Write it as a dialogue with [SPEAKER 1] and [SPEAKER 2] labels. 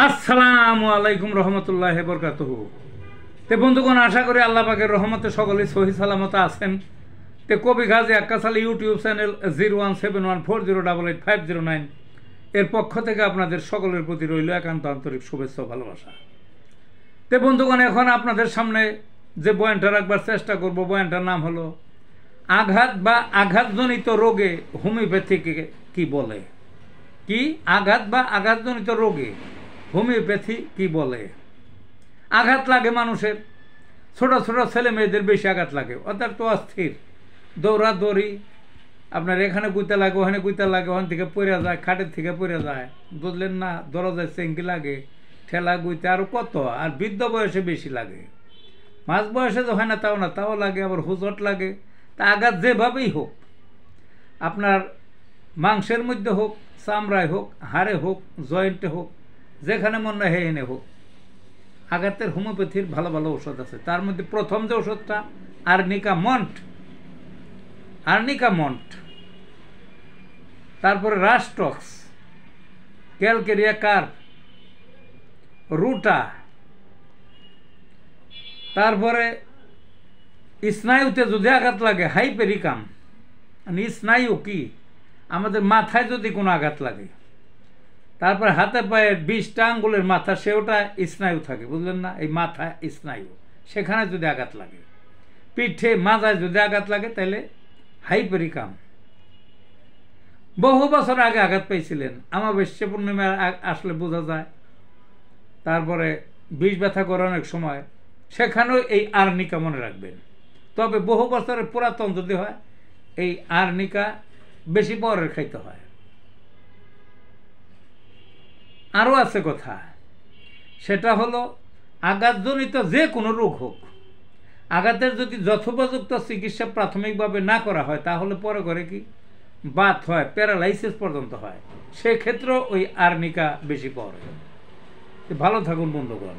[SPEAKER 1] আসসালামু আলাইকুম রহমতুল্লাহ বরকাতুহু। তে বন্ধুগণ, আশা করি আল্লাহ পাকের রহমতে সকলেই সহি সালামত আছেন। তে কবি গাজী আক্কাস আলী ইউটিউব চ্যানেল 017140885009 এর পক্ষ থেকে আপনাদের সকলের প্রতি রইল একান্ত আন্তরিক শুভেচ্ছা ও ভালোবাসা। তে বন্ধুগণ, এখন আপনাদের সামনে যে বয়ানটা রাখবার চেষ্টা করব, বয়ানটার নাম হলো আঘাত বা আঘাতজনিত রোগে হোমিওপ্যাথিকে কি বলে। কি আঘাত বা আঘাতজনিত রোগে হোমিওপ্যাথি কি বলে। আঘাত লাগে মানুষের, ছোট ছোট ছেলে মেয়েদের বেশি আঘাত লাগে, অর্থাৎ তো অস্থির দৌড়াদৌড়ি, আপনার এখানে গুইতে লাগে, ওখানে গুইতে লাগে, ওখান থেকে পড়ে যায়, খাটের থেকে পড়ে যায়, বুঝলেন না, দরজায় চেঙ্কি লাগে, ঠেলা গুইতে আরও কত। আর বৃদ্ধ বয়সে বেশি লাগে, মাঝ বয়সে তো হয় না তাও না, তাও লাগে, আবার হুজট লাগে। তা আঘাত যেভাবেই হোক, আপনার মাংসের মধ্যে হোক, চামড়ায় হোক, হাড়ে হোক, জয়েন্টে হোক, যেখানে মনে হয় এনে হোক, আঘাতের হোমিওপ্যাথির ভালো ভালো ওষুধ আছে। তার মধ্যে প্রথম যে ওষুধটা আর্নিকা মন্ট, তারপরে রাস্টক্স, ক্যালকেরিয়া কার্প, রুটা, তারপরে স্নায়ুতে যদি আঘাত লাগে হাইপেরিকাম। স্নায়ু কি, আমাদের মাথায় যদি কোনো আঘাত লাগে, তারপরে হাতে পায়ের 20টা আঙ্গুলের মাথা, সেওটা স্নায়ু থাকে, বুঝলেন না, এই মাথা স্নায়ু, সেখানে যদি আঘাত লাগে, পিঠে মাজায় যদি আঘাত লাগে, তাহলে হাইপেরিকাম। বহু বছর আগে আঘাত পেয়েছিলেন, আমাবস্যা পূর্ণিমা আসলে বোঝা যায়। তারপরে বিষ ব্যথা করে অনেক সময়, সেখানেও এই আর্নিকা মনে রাখবেন। তবে বহু বছরের পুরাতন যদি হয়, এই আর্নিকা বেশি পরের খাইতে হয়। আরও আছে কথা, সেটা হলো আঘাতজনিত যে কোনো রোগ হোক, আঘাতের যদি যথোপযুক্ত চিকিৎসা প্রাথমিকভাবে না করা হয়, তাহলে পরে করে কি বাত হয়, প্যারালাইসিস পর্যন্ত হয়, সেক্ষেত্রেও ওই আর্নিকা বেশি পড়ে। ভালো থাকুন বন্ধুগণ।